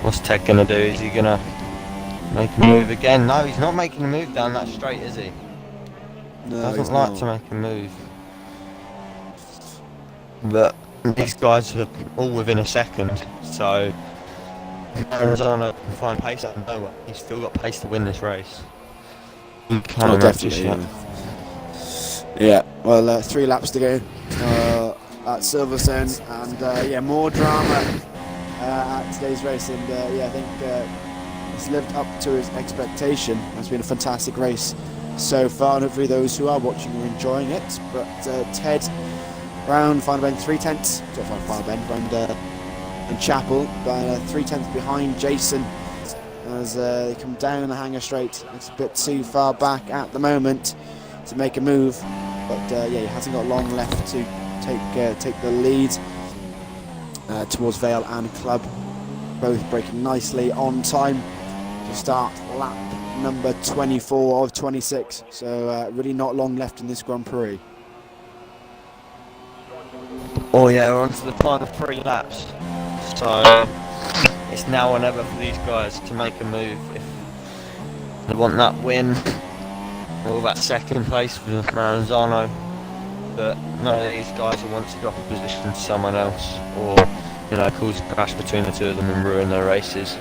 What's Ted gonna do? Is he gonna make a move again? No, he's not making a move down that straight, is he? No, doesn't like to make a move. But these guys are all within a second, so Maranzano can find pace out of nowhere. He's still got pace to win this race. Definitely. Yeah. Well, 3 laps to go at Silverstone, and yeah, more drama at today's race, and yeah, I think he's lived up to his expectation. It's been a fantastic race so far, and hopefully those who are watching are enjoying it. But Ted round final bend 3/10, final bend round in Chapel, by 3/10 behind Jason as they come down the hangar straight. It's a bit too far back at the moment to make a move, but yeah, he hasn't got long left to take the lead towards Vale and Club, both breaking nicely on time to start lap number 24 of 26. So really not long left in this Grand Prix. Oh yeah, we're on to the final 3 laps. So it's now or never for these guys to make a move if they want that win or that second place for Maranzano. But none of these guys will want to drop a position to someone else, or cause a crash between the two of them and ruin their races.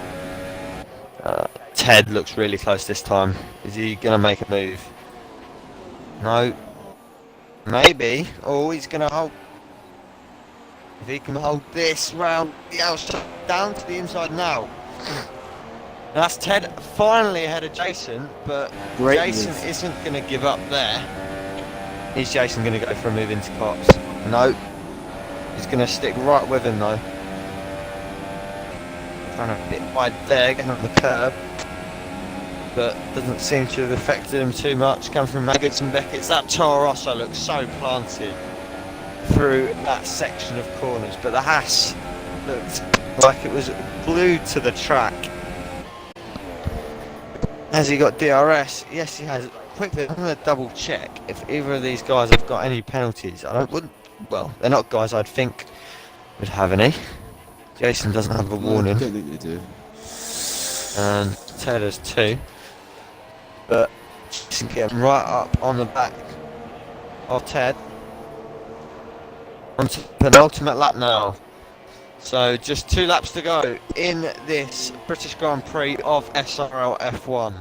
Ted looks really close this time. Is he going to make a move? No. Maybe. Oh, he's going to hold. If he can hold this round the outside down to the inside now. That's Ted finally ahead of Jason, but Great Jason move. isn't going to give up there. Is Jason going to go for a move into Cops? No. He's going to stick right with him though. Trying a bit wide there, getting on the curb. But doesn't seem to have affected him too much. Coming from Maggots and Beckett's, that Toro Rosso looks so planted through that section of corners. But the Haas looked like it was glued to the track. Has he got DRS? Yes, he has. Quickly, I'm going to double check if either of these guys have got any penalties. Well, they're not guys I'd think would have any. Jason doesn't have a warning. I don't think they do. And Ted has 2. But Jason getting right up on the back of Ted. On to penultimate lap now. So just 2 laps to go in this British Grand Prix of SRL F1.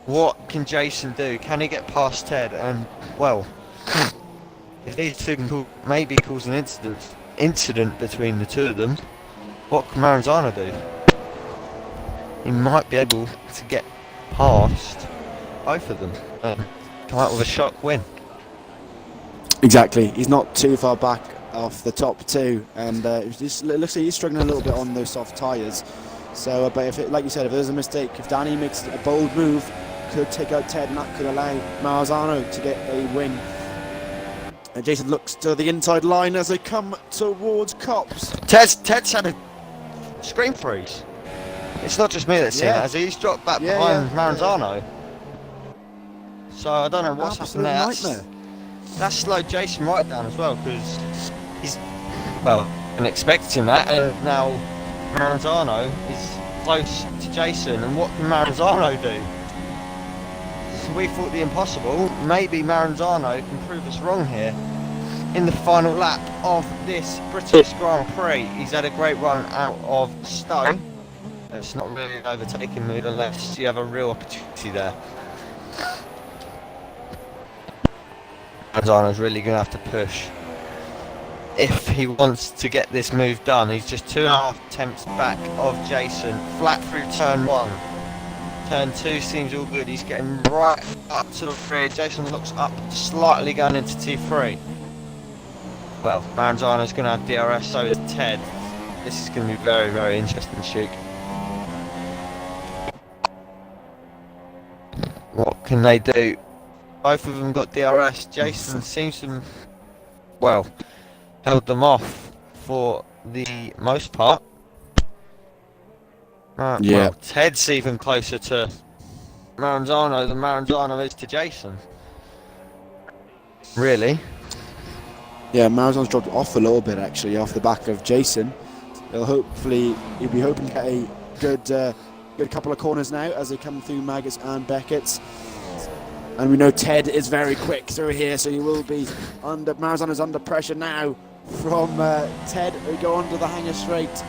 What can Jason do? Can he get past Ted? And well, if these two can maybe cause an incident between the two of them, what can Maranzano do? He might be able to get past both of them and come out with a shock win. Exactly. He's not too far back off the top 2, and it looks like he's struggling a little bit on those soft tyres. So, but if like you said, if there's a mistake, if Danny makes a bold move, could take out Ted, and that could allow Maranzano to get a win. And Jason looks to the inside line as they come towards Cops. Ted's had a screen freeze. It's not just me that's seen it, as he's dropped back behind Maranzano. So I don't know what's happened there. That's slowed Jason right down as well, because he's, well, been expecting that, and now Maranzano is close to Jason, and what can Maranzano do? We thought the impossible. Maybe Maranzano can prove us wrong here. In the final lap of this British Grand Prix, he's had a great run out of Stowe. It's not really an overtaking mood unless you have a real opportunity there. Maranzano's really going to have to push if he wants to get this move done. He's just 2.5 attempts back of Jason, flat through turn 1. Turn 2 seems all good. He's getting right up to the rear. Jason looks up slightly going into T3. Well, Maranzano's going to have DRS, so is Ted. This is going to be very, very interesting, Shook. What can they do? Both of them got DRS. Jason seems to, well, held them off for the most part. Well, Ted's even closer to Maranzano than Maranzano is to Jason. Really? Yeah, Maranzano's dropped off a little bit actually, off the back of Jason. He'll be hoping to get a good couple of corners now as they come through Maggots and Beckett's. And we know Ted is very quick through here, so he will be under. Maranzano's under pressure now from Ted. We go onto the hanger straight.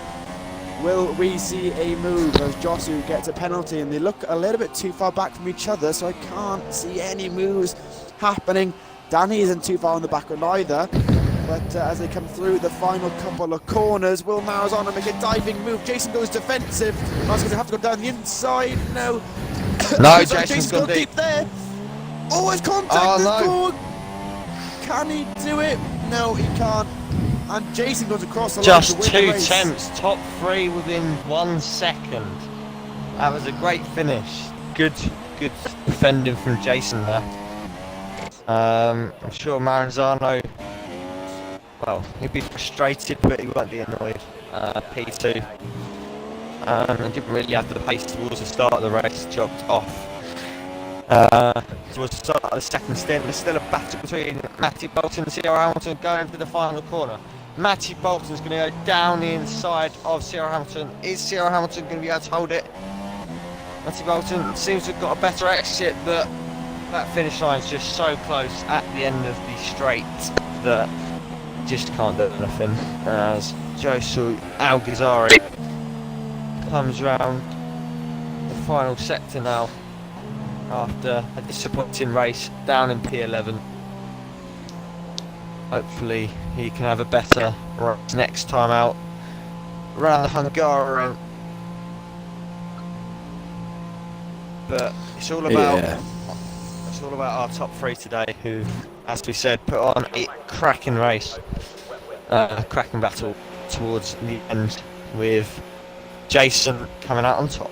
Will we see a move as Josu gets a penalty? And they look a little bit too far back from each other, so I can't see any moves happening. Danny isn't too far on the back either. But as they come through the final couple of corners, will Maranzano make a diving move? Jason goes defensive. Maranzano's going to have to go down the inside. No. No, Jason's gone deep there. Oh, it's contact the board. Can he do it? No, he can't. And Jason goes across the line just to win 2 the race. attempts, top 3 within 1 second. That was a great finish. Good defending from Jason there. I'm sure Maranzano, well, he'd be frustrated, but he won't be annoyed. P2. He didn't really have the pace towards the start of the race, chopped off. Towards the start of the second stint, there's still a battle between Matty Bolton and Sierra Hamilton going into the final corner. Matty Bolton's going to go down the inside of Sierra Hamilton. Is Sierra Hamilton going to be able to hold it? Matty Bolton seems to have got a better exit, but that finish line is just so close at the end of the straight that just can't do anything. As Josu Alguazari comes round the final sector now after a disappointing race down in P11. Hopefully he can have a better race next time out around the Hungarian. But it's all about our top 3 today who've as we said, put on a cracking race, cracking battle towards the end with Jason coming out on top.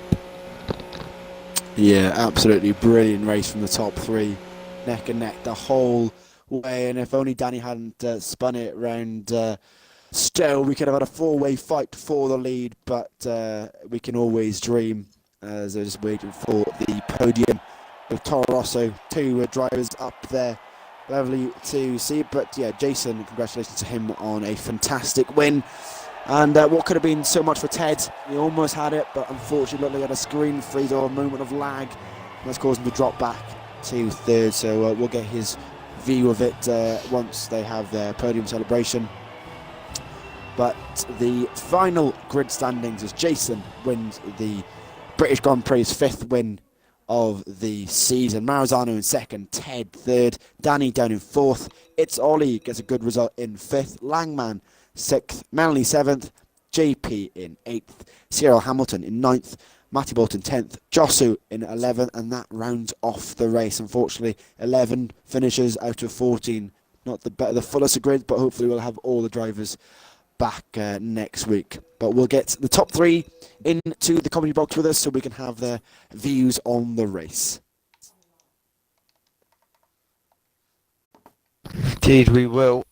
Yeah, absolutely brilliant race from the top three, neck and neck the whole way. And if only Danny hadn't spun it round Stowe, we could have had a four-way fight for the lead. But we can always dream, as they're just waiting for the podium with Toro Rosso, two drivers up there. Lovely to see. But yeah, Jason, congratulations to him on a fantastic win. And what could have been so much for Ted, he almost had it, but unfortunately looked like he had a screen freeze or a moment of lag. And that's caused him to drop back to third, so we'll get his view of it once they have their podium celebration. But the final grid standings as Jason wins the British Grand Prix's 5th win of the season. Maranzano in 2nd, Ted 3rd, Danny down in 4th. It's Ollie gets a good result in 5th, Langman 6th, Melanie 7th, JP in 8th, Cyril Hamilton in 9th, Matty Bolton 10th, Josu in 11th, and that rounds off the race. Unfortunately, 11 finishes out of 14. Not the fullest of grids, but hopefully we'll have all the drivers back next week. But we'll get the top 3 into the comedy box with us so we can have their views on the race. Indeed, we will.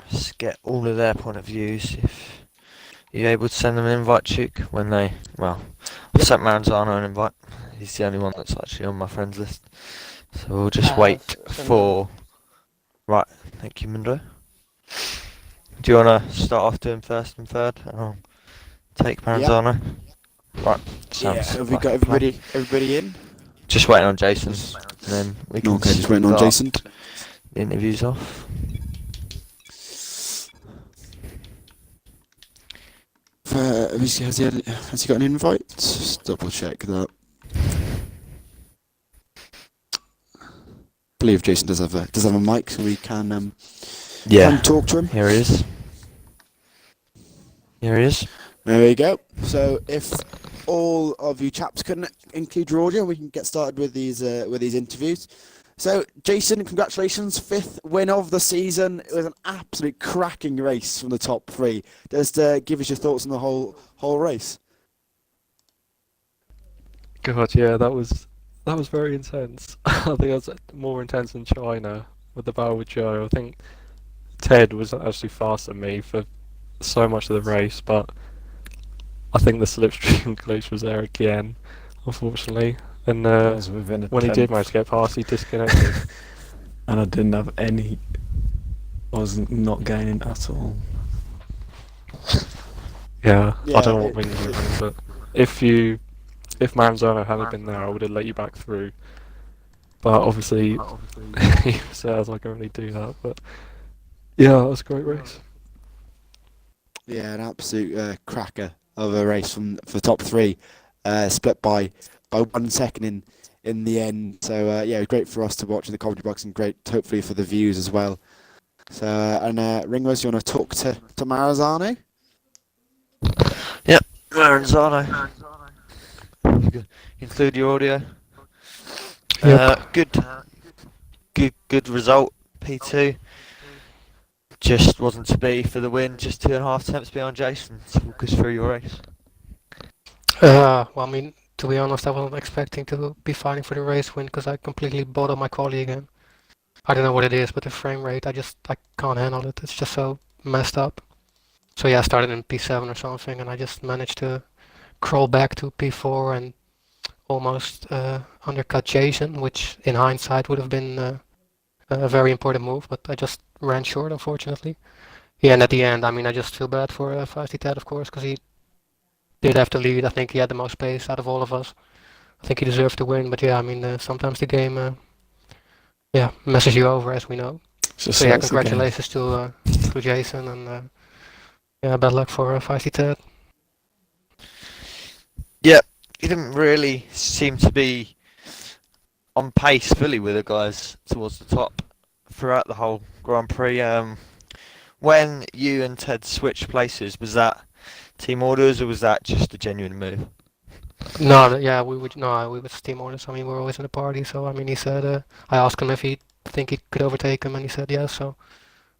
Just get all of their point of views. If you're able to send them an invite, Chick, when they, well, I've sent Maranzano an invite. He's the only one that's actually on my friends list. So we'll just wait for. Right, thank you, Mundo. Do you want to start off doing 1st and 3rd? And I'll take Maranzano. Right, sounds Have we like got a plan. everybody in? Just waiting on Jason, and then we can just waiting on start Jason. the interviews off. Has he got an invite? Just double check that. I believe Jason does have a mic, so we can can talk to him. Here he is. Here he is. There we go. So if all of you chaps couldn't include your audio, we can get started with these interviews. So, Jason, congratulations, 5th win of the season. It was an absolute cracking race from the top 3. Just give us your thoughts on the whole race. God, yeah, that was very intense. I think it was more intense than China with the battle with Joe. I think Ted was actually faster than me for so much of the race, but I think the slipstream glitch was there again, unfortunately. And when he did manage to get past, he disconnected. And I didn't have any. I was not gaining at all. Yeah, I don't know what wing you were in, but if Maranzano hadn't been there, I would have let you back through. But obviously, he says I can't really do that. But yeah, it was a great race. Yeah, an absolute cracker of a race for top 3, split by 1 second in the end. So yeah, great for us to watch in the comedy box, and great hopefully for the views as well. So Ringos, you want to talk to Maranzano? Yep, Maranzano. Include your audio. Yep. Good result. P2. Just wasn't to be for the win. Just 2.5 tenths behind Jason. So walk us through your race. Well, I mean, to be honest, I wasn't expecting to be fighting for the race win because I completely bottled my quality again. I don't know what it is, but the frame rate, I can't handle it. It's just so messed up. So yeah, I started in P7 or something, and I just managed to crawl back to P4 and almost undercut Jason, which in hindsight would have been a very important move, but I just ran short, unfortunately. Yeah, and at the end, I mean, I just feel bad for Feisty Ted, of course, because he did have to lead. I think he had the most pace out of all of us. I think he deserved to win, but yeah, I mean, sometimes the game, messes you over, as we know. So yeah, congratulations to Jason, and yeah, bad luck for Feisty Ted. Yeah, he didn't really seem to be on pace fully with the guys towards the top throughout the whole Grand Prix. When you and Ted switched places, was that team orders or was that just a genuine move? No, yeah, we would team orders. I mean, we're always in a party, so I mean, he said, I asked him if he think he could overtake him, and he said yes. So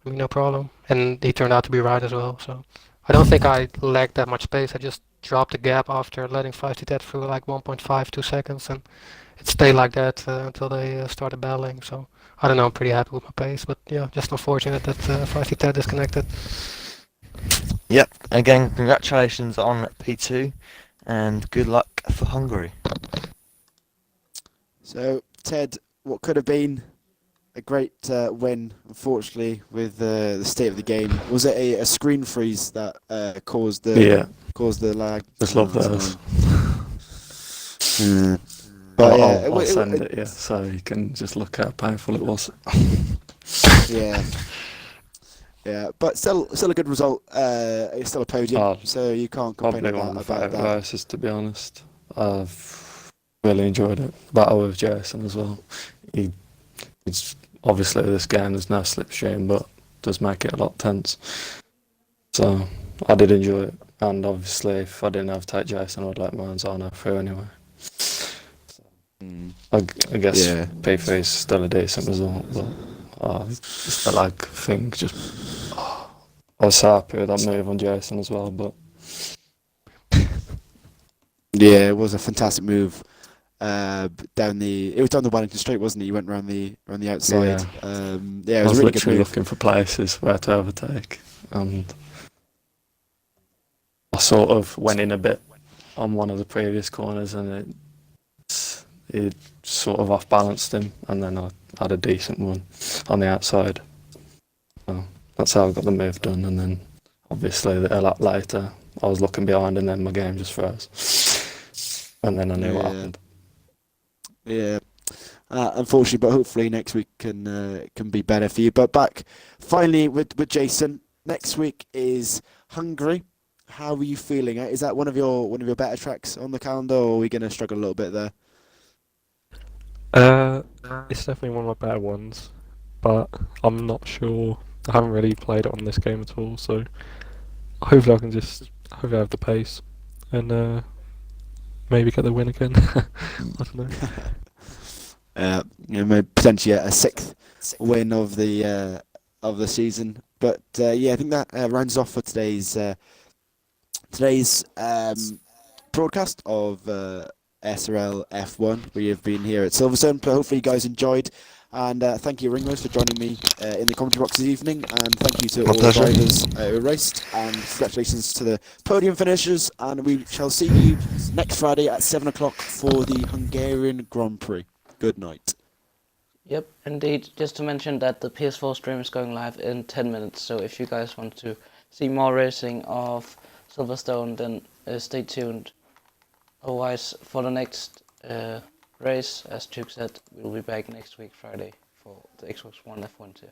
I mean, no problem. And he turned out to be right as well. So I don't think I lacked that much space. I just dropped the gap after letting 5T through like 1.52 seconds, and it stayed like that until they started battling. So I don't know. I'm pretty happy with my pace, but yeah, just unfortunate that 5T disconnected. Yep. Again, congratulations on P2, and good luck for Hungary. So, Ted, what could have been a great win, unfortunately, with the state of the game. Was it a screen freeze that caused the lag? Just love that's those. annoying. But yeah, I'll send it, yeah, so you can just look how painful it was. yeah, yeah, but still a good result. It's still a podium, so you can't complain Probably one of my about favourite that. races, to be honest. I've really enjoyed it. Battle with Jason as well. It's obviously this game there's no slipstream, but does make it a lot tense. So I did enjoy it, and obviously if I didn't have to take Jason, I'd let Manzano through anyway. I guess P3 is still a decent result, but just the lag thing. I was happy with that move on Jason as well, but yeah, it was a fantastic move. It was down the Wellington Straight, wasn't it? You went around the outside. Yeah, it I was was a really literally good move. looking for places where to overtake, and I sort of went in a bit on one of the previous corners, and it sort of off balanced him, and then I had a decent one on the outside. So that's how I got the move done, and then obviously a lot later I was looking behind, and then my game just froze, and then I knew what happened. Yeah, unfortunately, but hopefully next week can be better for you. But back finally with Jason. Next week is Hungary. How are you feeling? Is that one of your better tracks on the calendar, or are we going to struggle a little bit there? It's definitely one of my better ones, but I'm not sure. I haven't really played it on this game at all, so hopefully I have the pace and maybe get the win again. I don't know. Maybe potentially a sixth win of the season. But yeah, I think that rounds off for today's broadcast of SRL F1. We have been here at Silverstone. But hopefully you guys enjoyed. And thank you, Ringos, for joining me in the commentary box this evening. And thank you to all the drivers who raced. And congratulations to the podium finishers. And we shall see you next Friday at 7 o'clock for the Hungarian Grand Prix. Good night. Yep, indeed. Just to mention that the PS4 stream is going live in 10 minutes. So if you guys want to see more racing of Silverstone, then stay tuned. Otherwise, for the next race, as Duke said, we'll be back next week, Friday, for the Xbox One F1 too.